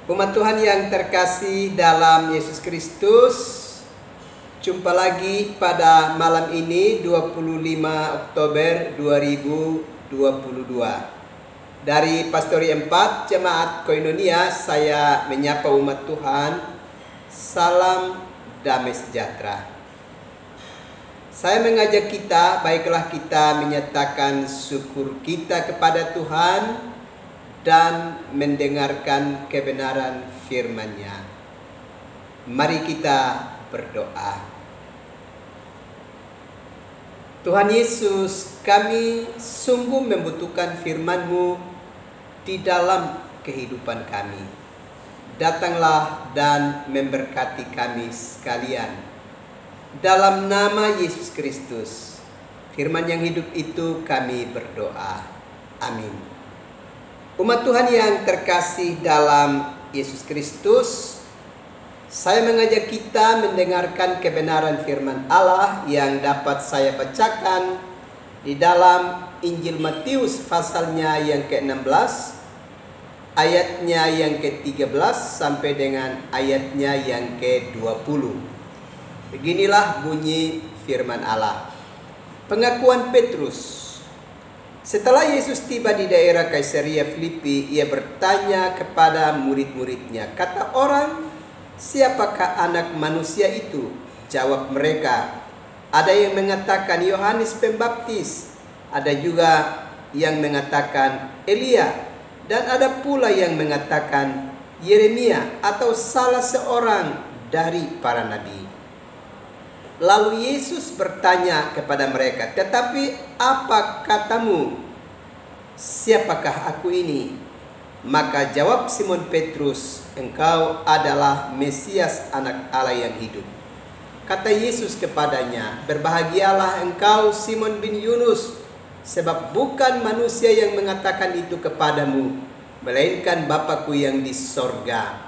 Umat Tuhan yang terkasih dalam Yesus Kristus, jumpa lagi pada malam ini 25 Oktober 2022. Dari Pastori 4 Jemaat Koinonia, saya menyapa umat Tuhan. Salam damai sejahtera. Saya mengajak kita, baiklah kita menyatakan syukur kita kepada Tuhan dan mendengarkan kebenaran firman-Nya. Mari kita berdoa. Tuhan Yesus, kami sungguh membutuhkan firman-Mu di dalam kehidupan kami. Datanglah dan memberkati kami sekalian. Dalam nama Yesus Kristus, firman yang hidup itu kami berdoa. Amin. Umat Tuhan yang terkasih dalam Yesus Kristus, saya mengajak kita mendengarkan kebenaran firman Allah yang dapat saya bacakan di dalam Injil Matius pasalnya yang ke-16, ayatnya yang ke-13 sampai dengan ayatnya yang ke-20. Beginilah bunyi firman Allah. Pengakuan Petrus. Setelah Yesus tiba di daerah Kaisarea Filipi, ia bertanya kepada murid-muridnya, kata orang, siapakah anak manusia itu? Jawab mereka, ada yang mengatakan Yohanes Pembaptis, ada juga yang mengatakan Elia, dan ada pula yang mengatakan Yeremia atau salah seorang dari para nabi. Lalu Yesus bertanya kepada mereka, tetapi apa katamu? Siapakah aku ini? Maka jawab Simon Petrus, engkau adalah Mesias, anak Allah yang hidup. Kata Yesus kepadanya, berbahagialah engkau Simon bin Yunus, sebab bukan manusia yang mengatakan itu kepadamu, melainkan Bapa-Ku yang di sorga.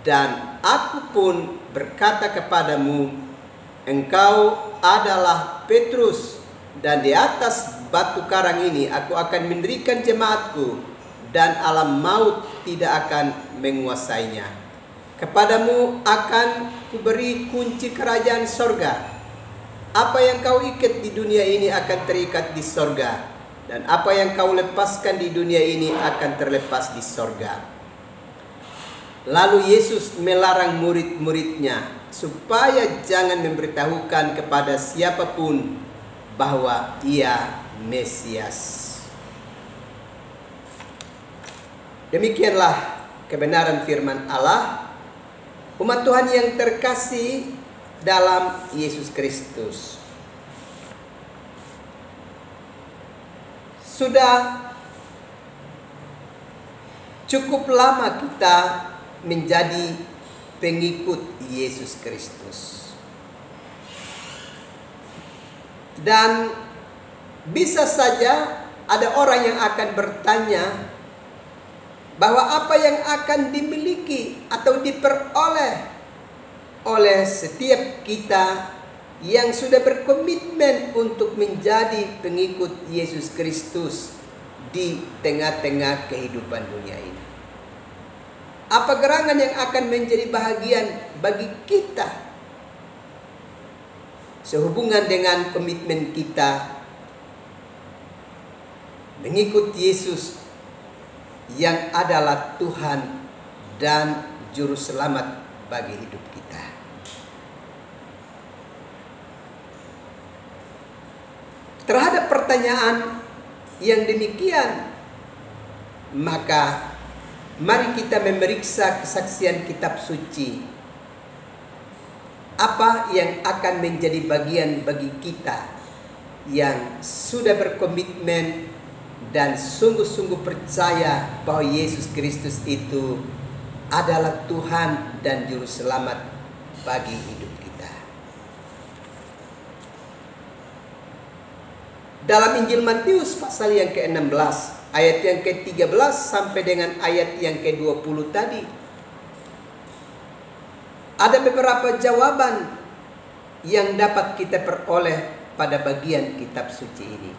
Dan aku pun berkata kepadamu, engkau adalah Petrus, dan di atas batu karang ini aku akan mendirikan jemaatku, dan alam maut tidak akan menguasainya. Kepadamu akan kuberi kunci kerajaan sorga. Apa yang kau ikat di dunia ini akan terikat di sorga, dan apa yang kau lepaskan di dunia ini akan terlepas di sorga. Lalu Yesus melarang murid-muridnya supaya jangan memberitahukan kepada siapapun bahwa ia Mesias. Demikianlah kebenaran firman Allah. Umat Tuhan yang terkasih dalam Yesus Kristus, sudah cukup lama kita menjadi pengikut Yesus Kristus. Dan bisa saja ada orang yang akan bertanya bahwa apa yang akan dimiliki atau diperoleh oleh setiap kita yang sudah berkomitmen untuk menjadi pengikut Yesus Kristus di tengah-tengah kehidupan dunia ini. Apa gerangan yang akan menjadi bahagian bagi kita sehubungan dengan komitmen kita mengikut Yesus yang adalah Tuhan dan Juru Selamat bagi hidup kita. Terhadap pertanyaan yang demikian, maka mari kita memeriksa kesaksian kitab suci. Apa yang akan menjadi bagian bagi kita yang sudah berkomitmen dan sungguh-sungguh percaya bahwa Yesus Kristus itu adalah Tuhan dan Juru Selamat bagi hidup kita. Dalam Injil Matius pasal yang ke-16, ayat yang ke-13 sampai dengan ayat yang ke-20 tadi, ada beberapa jawaban yang dapat kita peroleh pada bagian kitab suci ini.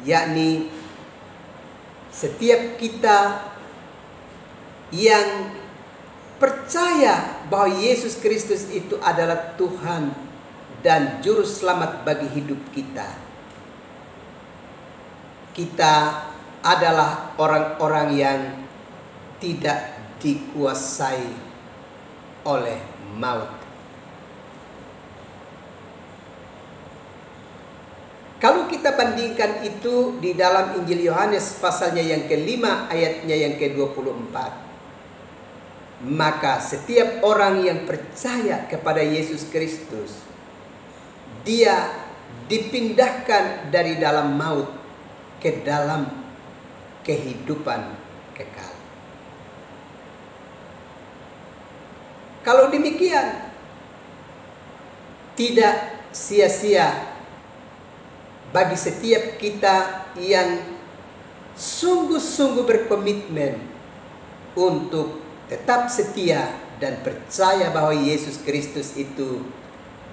Yakni setiap kita yang percaya bahwa Yesus Kristus itu adalah Tuhan dan Juru Selamat bagi hidup kita. Kita adalah orang-orang yang tidak dikuasai oleh maut. Kalau kita bandingkan itu di dalam Injil Yohanes pasalnya yang ke-5 ayatnya yang ke-24. Maka setiap orang yang percaya kepada Yesus Kristus, dia dipindahkan dari dalam maut ke dalam kehidupan kekal. Kalau demikian, tidak sia-sia bagi setiap kita yang sungguh-sungguh berkomitmen untuk tetap setia dan percaya bahwa Yesus Kristus itu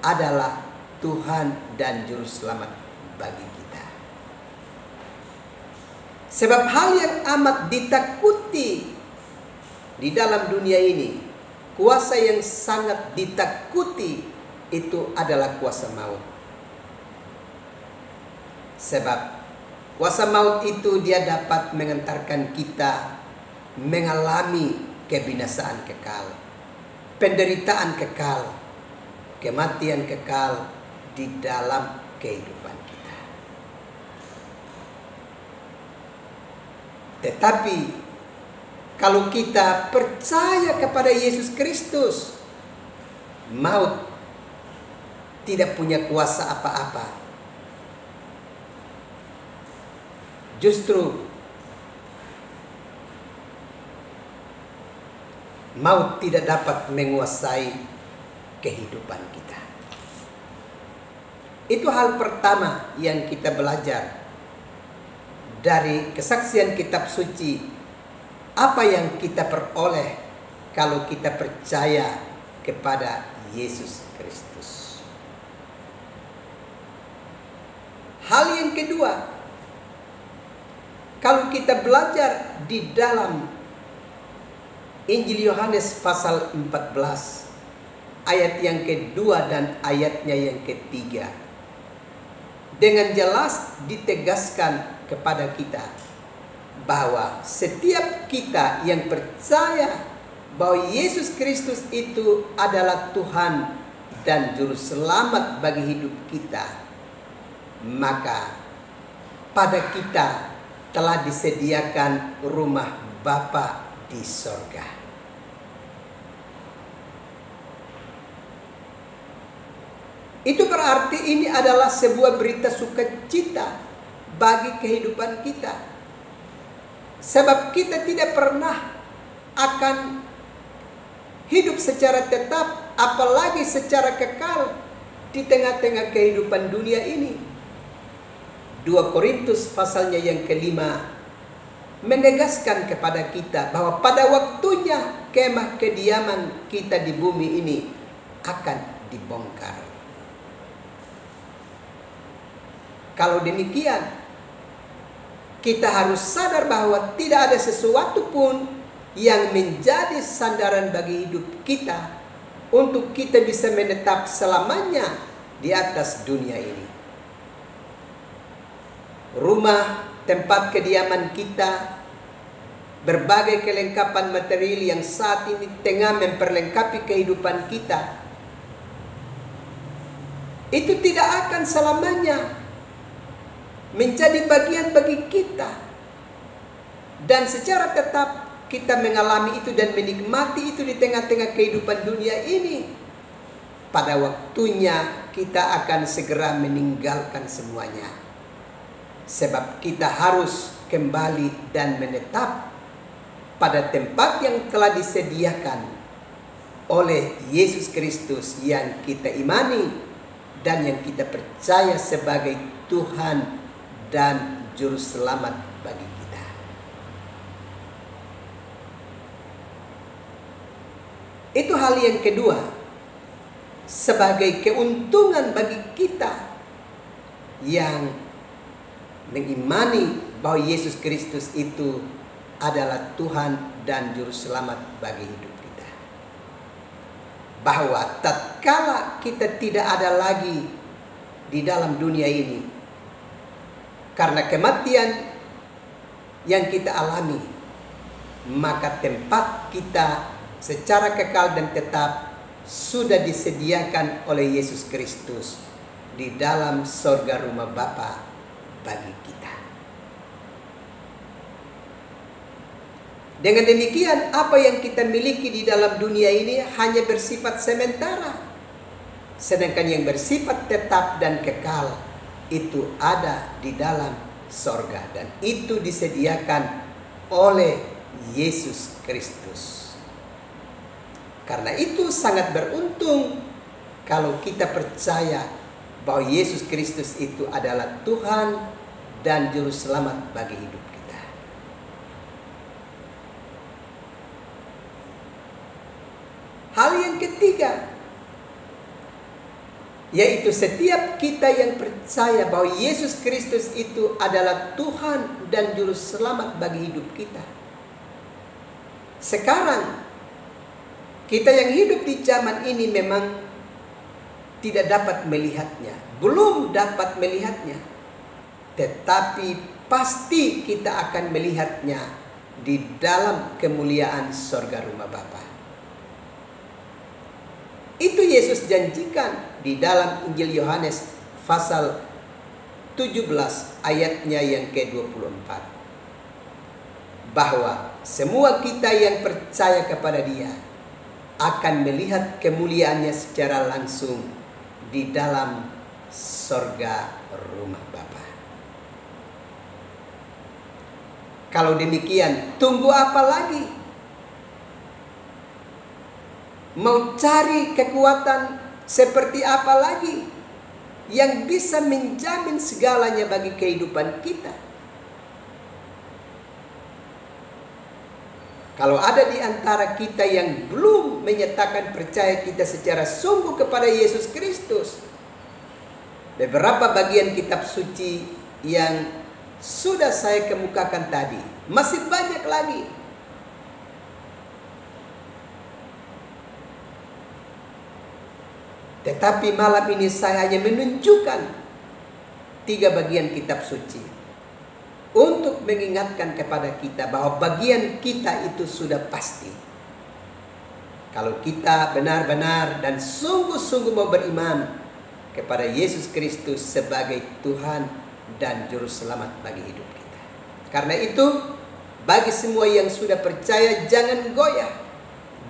adalah Tuhan dan Juru Selamat bagi kita. Sebab hal yang amat ditakuti di dalam dunia ini, kuasa yang sangat ditakuti itu adalah kuasa maut. Sebab kuasa maut itu dia dapat mengantarkan kita mengalami kebinasaan kekal, penderitaan kekal, kematian kekal di dalam kehidupan kita. Tetapi kalau kita percaya kepada Yesus Kristus, maut tidak punya kuasa apa-apa. Justru maut tidak dapat menguasai kehidupan kita. Itu hal pertama yang kita belajar dari kesaksian kitab suci. Apa yang kita peroleh kalau kita percaya kepada Yesus Kristus. Hal yang kedua, kalau kita belajar di dalam Injil Yohanes pasal 14 ayat yang kedua dan ayatnya yang ketiga, dengan jelas ditegaskan kepada kita bahwa setiap kita yang percaya bahwa Yesus Kristus itu adalah Tuhan dan Juru Selamat bagi hidup kita, maka pada kita telah disediakan rumah Bapa di sorga. Itu berarti ini adalah sebuah berita sukacita bagi kehidupan kita. Sebab kita tidak pernah akan hidup secara tetap, apalagi secara kekal di tengah-tengah kehidupan dunia ini. 2 Korintus pasalnya yang ke-5 menegaskan kepada kita bahwa pada waktunya kemah kediaman kita di bumi ini akan dibongkar. Kalau demikian, kita harus sadar bahwa tidak ada sesuatu pun yang menjadi sandaran bagi hidup kita untuk kita bisa menetap selamanya di atas dunia ini. Rumah, tempat kediaman kita, berbagai kelengkapan material yang saat ini tengah memperlengkapi kehidupan kita, itu tidak akan selamanya menjadi bagian bagi kita. Dan secara tetap kita mengalami itu dan menikmati itu di tengah-tengah kehidupan dunia ini. Pada waktunya kita akan segera meninggalkan semuanya. Sebab kita harus kembali dan menetap pada tempat yang telah disediakan oleh Yesus Kristus yang kita imani dan yang kita percaya sebagai Tuhan dan Juru Selamat bagi kita. Itu hal yang kedua, sebagai keuntungan bagi kita yang mengimani bahwa Yesus Kristus itu adalah Tuhan dan Juru Selamat bagi hidup kita. Bahwa tatkala kita tidak ada lagi di dalam dunia ini, karena kematian yang kita alami, maka tempat kita secara kekal dan tetap sudah disediakan oleh Yesus Kristus di dalam sorga rumah Bapa bagi kita. Dengan demikian, apa yang kita miliki di dalam dunia ini hanya bersifat sementara, sedangkan yang bersifat tetap dan kekal itu ada di dalam sorga, dan itu disediakan oleh Yesus Kristus. Karena itu sangat beruntung kalau kita percaya bahwa Yesus Kristus itu adalah Tuhan dan Juru Selamat bagi hidup kita. Hal yang ketiga, yaitu setiap kita yang percaya bahwa Yesus Kristus itu adalah Tuhan dan Juru Selamat bagi hidup kita. Sekarang, kita yang hidup di zaman ini memang tidak dapat melihatnya, belum dapat melihatnya, tetapi pasti kita akan melihatnya di dalam kemuliaan sorga rumah Bapa. Itu Yesus janjikan di dalam Injil Yohanes pasal 17 ayatnya yang ke-24. Bahwa semua kita yang percaya kepada Dia akan melihat kemuliaannya secara langsung di dalam sorga rumah Bapa. Kalau demikian, tunggu apa lagi? Mau cari kekuatan seperti apa lagi yang bisa menjamin segalanya bagi kehidupan kita? Kalau ada di antara kita yang belum menyatakan percaya kita secara sungguh kepada Yesus Kristus, beberapa bagian kitab suci yang sudah saya kemukakan tadi, masih banyak lagi. Tetapi malam ini saya hanya menunjukkan 3 bagian kitab suci untuk mengingatkan kepada kita bahwa bagian kita itu sudah pasti. Kalau kita benar-benar dan sungguh-sungguh mau beriman kepada Yesus Kristus sebagai Tuhan dan Juru Selamat bagi hidup kita. Karena itu, bagi semua yang sudah percaya, jangan goyah,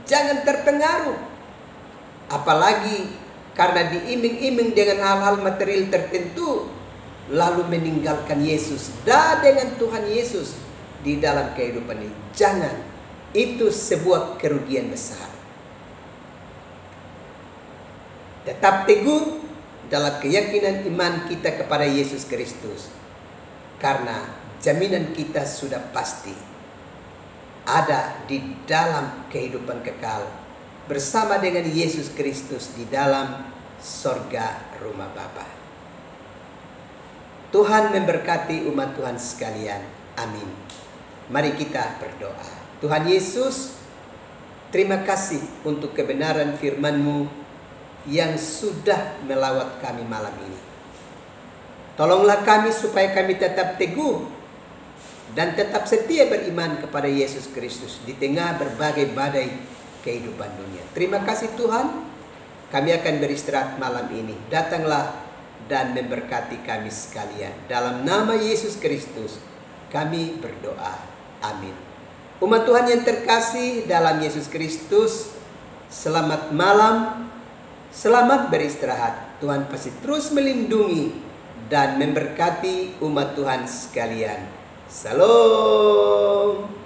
jangan terpengaruh. Apalagi karena diiming-iming dengan hal-hal material tertentu, lalu meninggalkan Yesus dan dengan Tuhan Yesus di dalam kehidupan ini. Jangan, itu sebuah kerugian besar. Tetap teguh dalam keyakinan iman kita kepada Yesus Kristus, karena jaminan kita sudah pasti ada di dalam kehidupan kekal bersama dengan Yesus Kristus di dalam sorga rumah Bapa. Tuhan memberkati umat Tuhan sekalian. Amin. Mari kita berdoa. Tuhan Yesus, terima kasih untuk kebenaran firman-Mu yang sudah melawat kami malam ini. Tolonglah kami supaya kami tetap teguh dan tetap setia beriman kepada Yesus Kristus di tengah berbagai badai kehidupan dunia. Terima kasih Tuhan. Kami akan beristirahat malam ini. Datanglah dan memberkati kami sekalian. Dalam nama Yesus Kristus kami berdoa. Amin. Umat Tuhan yang terkasih dalam Yesus Kristus, selamat malam, selamat beristirahat. Tuhan pasti terus melindungi dan memberkati umat Tuhan sekalian. Salam.